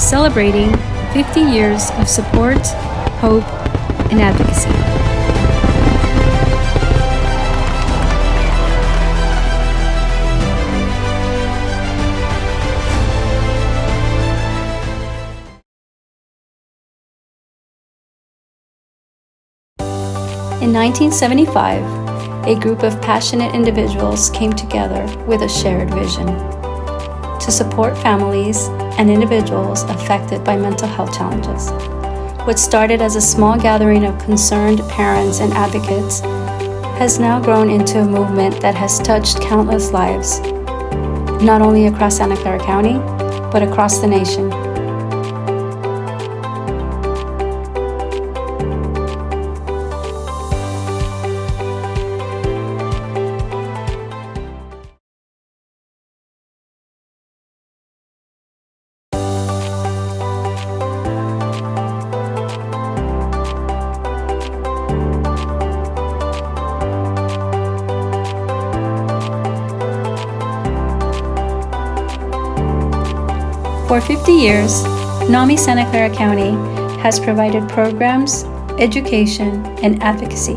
celebrating 50 years of support, hope, and advocacy. In 1975, a group of passionate individuals came together with a shared vision to support families and individuals affected by mental health challenges. What started as a small gathering of concerned parents and advocates has now grown into a movement that has touched countless lives, not only across Santa Clara County, but across the nation. For 50 years, NAMI Santa Clara County has provided programs, education, and advocacy,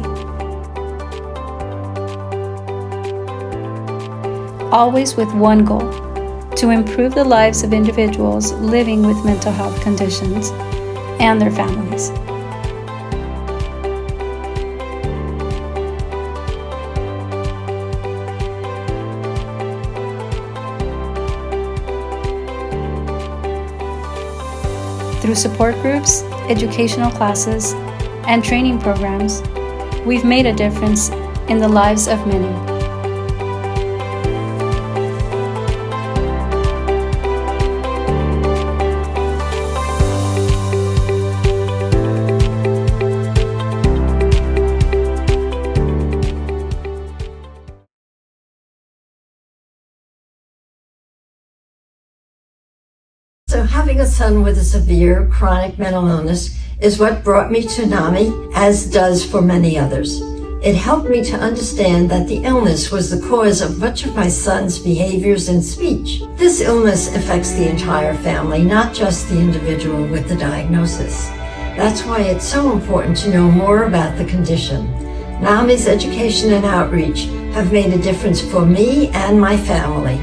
always with one goal: to improve the lives of individuals living with mental health conditions and their families. Through support groups, educational classes, and training programs, we've made a difference in the lives of many. So having a son with a severe chronic mental illness is what brought me to NAMI, as does for many others. It helped me to understand that the illness was the cause of much of my son's behaviors and speech. This illness affects the entire family, not just the individual with the diagnosis. That's why it's so important to know more about the condition. NAMI's education and outreach have made a difference for me and my family.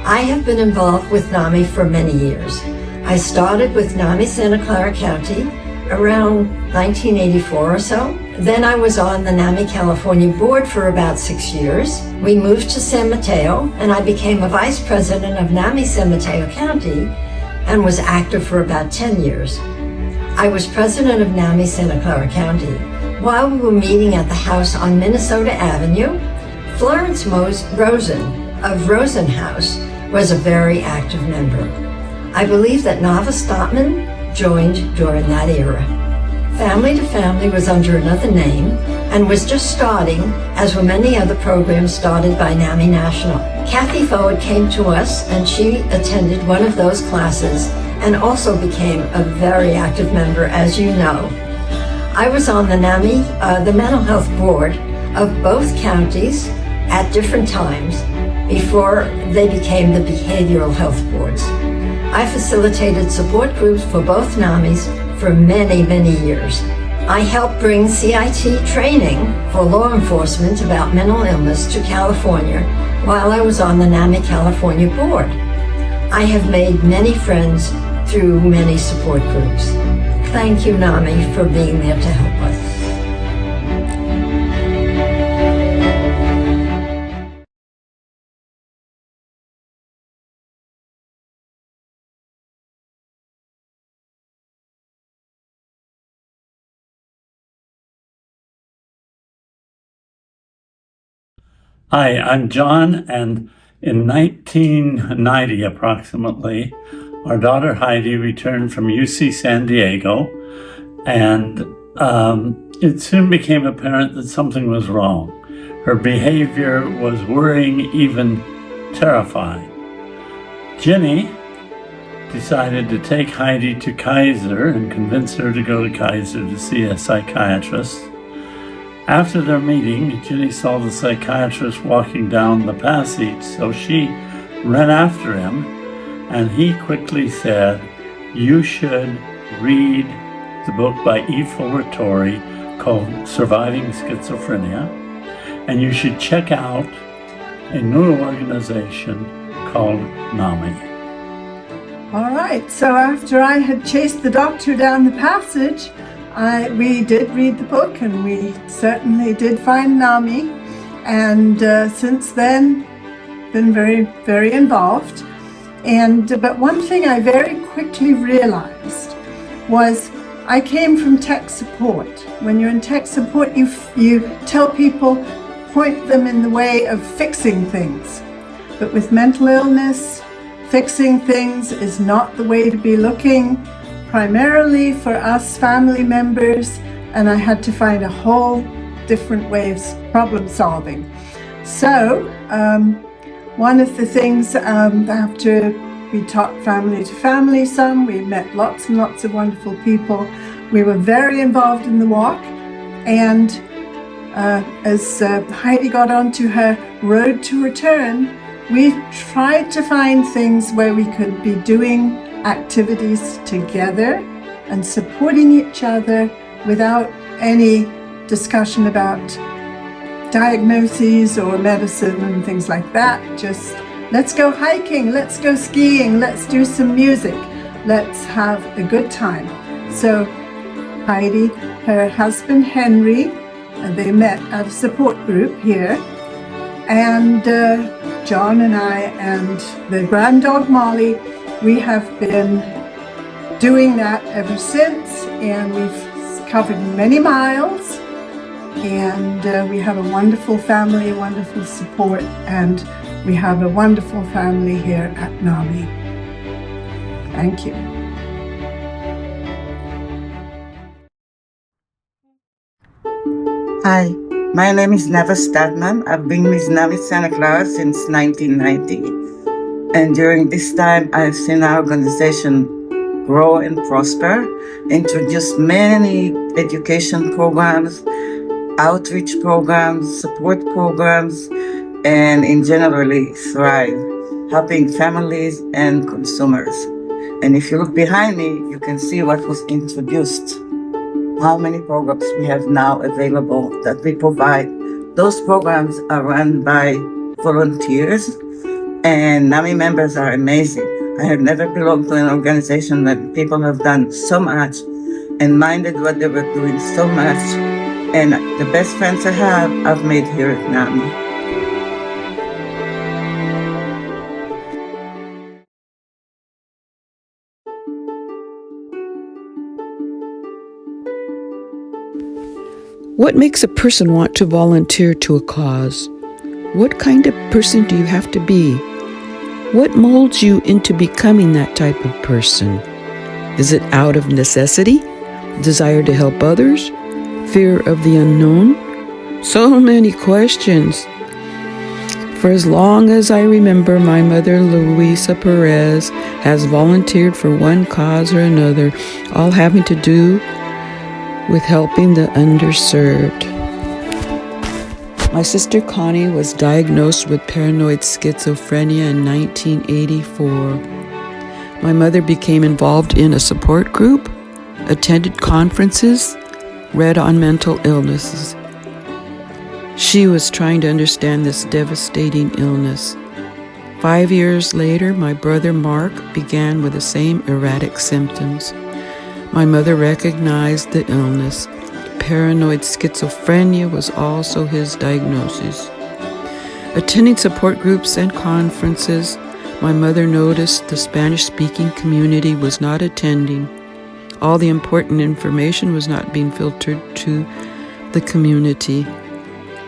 I have been involved with NAMI for many years. I started with NAMI Santa Clara County around 1984 or so. Then I was on the NAMI California board for about 6 years. We moved to San Mateo, and I became a vice president of NAMI San Mateo County and was active for about 10 years. I was president of NAMI Santa Clara County. While we were meeting at the house on Minnesota Avenue, Florence Rosen of Rosen House was a very active member. I believe that Nava Stotman joined during that era. Family to Family was under another name and was just starting, as were many other programs started by NAMI National. Kathy Forward came to us and she attended one of those classes and also became a very active member, as you know. I was on the NAMI, the mental health board of both counties at different times before they became the behavioral health boards. I facilitated support groups for both NAMIs for many, many years. I helped bring CIT training for law enforcement about mental illness to California while I was on the NAMI California board. I have made many friends through many support groups. Thank you, NAMI, for being there to help us. Hi, I'm John, and in 1990 approximately, our daughter Heidi returned from UC San Diego, and it soon became apparent that something was wrong. Her behavior was worrying, even terrifying. Ginny decided to take Heidi to Kaiser and convince her to go to Kaiser to see a psychiatrist. After their meeting, Ginny saw the psychiatrist walking down the passage, so she ran after him, and he quickly said, you should read the book by E. Fuller Torrey called Surviving Schizophrenia, and you should check out a new organization called NAMI. All right, so after I had chased the doctor down the passage, we did read the book, and we certainly did find NAMI, and since then been very, very involved. But one thing I very quickly realized was I came from tech support. When you're in tech support, you tell people, point them in the way of fixing things. But with mental illness, fixing things is not the way to be looking, primarily for us family members, and I had to find a whole different way of problem solving. So, one of the things after we talked family to family some, we met lots and lots of wonderful people. We were very involved in the walk, and as Heidi got onto her road to return, we tried to find things where we could be doing activities together and supporting each other without any discussion about diagnoses or medicine and things like that. Just let's go hiking, let's go skiing, let's do some music, let's have a good time. So Heidi, her husband Henry, they met at a support group here, and John and I and the grand dog Molly, we have been doing that ever since, and we've covered many miles, and we have a wonderful family, wonderful support, and we have a wonderful family here at NAMI. Thank you. Hi, my name is Neva Stadman. I've been with NAMI Santa Clara since 1990. And during this time, I've seen our organization grow and prosper, introduce many education programs, outreach programs, support programs, and in generally thrive, helping families and consumers. And if you look behind me, you can see what was introduced, how many programs we have now available that we provide. Those programs are run by volunteers, and NAMI members are amazing. I have never belonged to an organization that people have done so much and minded what they were doing so much. And the best friends I have, I've made here at NAMI. What makes a person want to volunteer to a cause? What kind of person do you have to be? What molds you into becoming that type of person? Is it out of necessity? Desire to help others? Fear of the unknown? So many questions. For as long as I remember, my mother, Luisa Perez, has volunteered for one cause or another, all having to do with helping the underserved. My sister Connie was diagnosed with paranoid schizophrenia in 1984. My mother became involved in a support group, attended conferences, read on mental illnesses. She was trying to understand this devastating illness. 5 years later, my brother Mark began with the same erratic symptoms. My mother recognized the illness. Paranoid schizophrenia was also his diagnosis. Attending support groups and conferences, my mother noticed the Spanish-speaking community was not attending. All the important information was not being filtered to the community.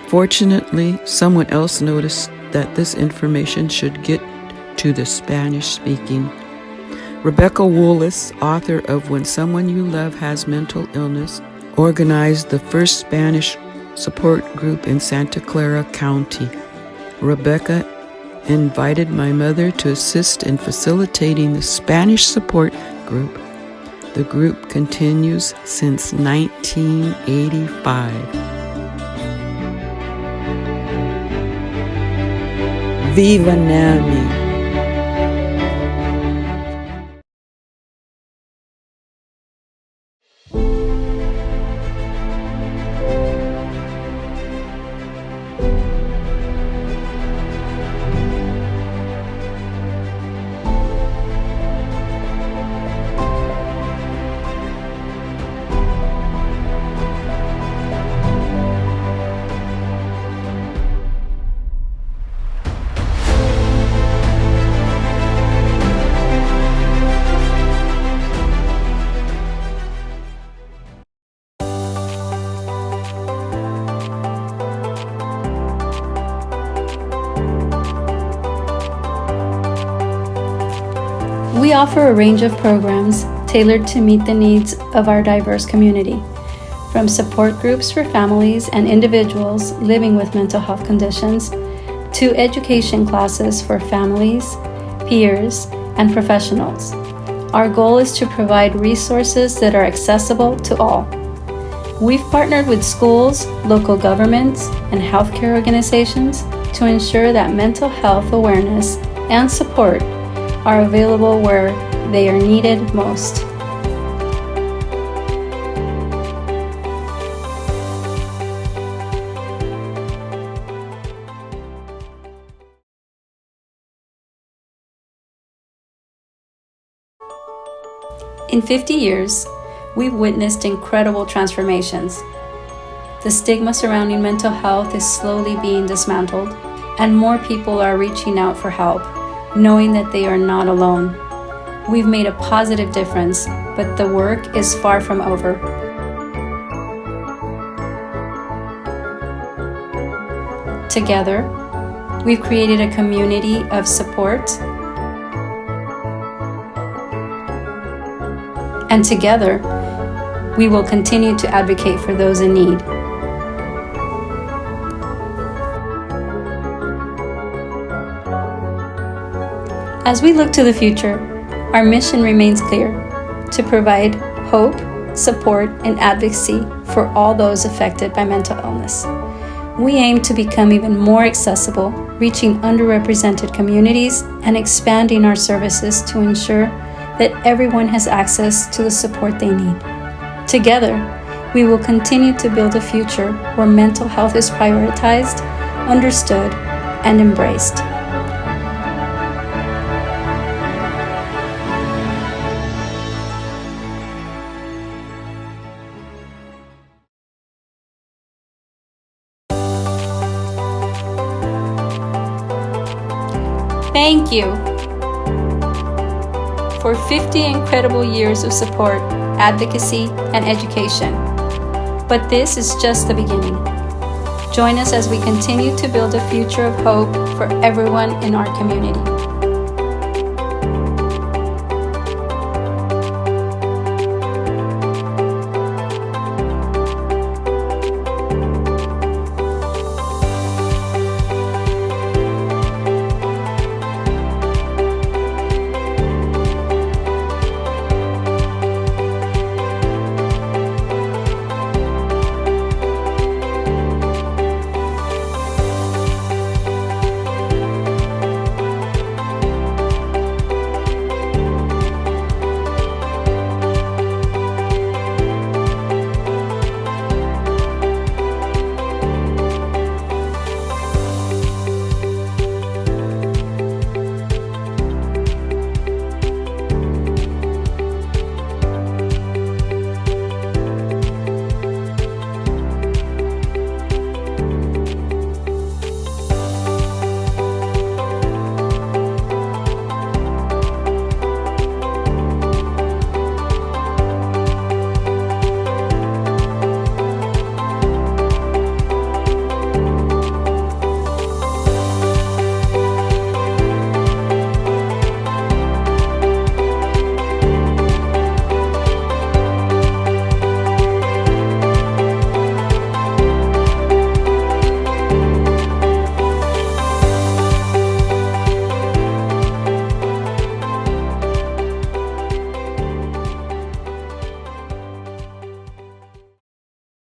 Fortunately, someone else noticed that this information should get to the Spanish-speaking. Rebecca Woolis, author of When Someone You Love Has Mental Illness, organized the first Spanish support group in Santa Clara County. Rebecca invited my mother to assist in facilitating the Spanish support group. The group continues since 1985. Viva NAMI! We offer a range of programs tailored to meet the needs of our diverse community, from support groups for families and individuals living with mental health conditions to education classes for families, peers, and professionals. Our goal is to provide resources that are accessible to all. We've partnered with schools, local governments, and healthcare organizations to ensure that mental health awareness and support are available where they are needed most. In 50 years, we've witnessed incredible transformations. The stigma surrounding mental health is slowly being dismantled, and more people are reaching out for help, knowing that they are not alone. We've made a positive difference, but the work is far from over. Together, we've created a community of support, and together, we will continue to advocate for those in need. As we look to the future, our mission remains clear: to provide hope, support, and advocacy for all those affected by mental illness. We aim to become even more accessible, reaching underrepresented communities and expanding our services to ensure that everyone has access to the support they need. Together, we will continue to build a future where mental health is prioritized, understood, and embraced. Thank you for 50 incredible years of support, advocacy, and education. But this is just the beginning. Join us as we continue to build a future of hope for everyone in our community.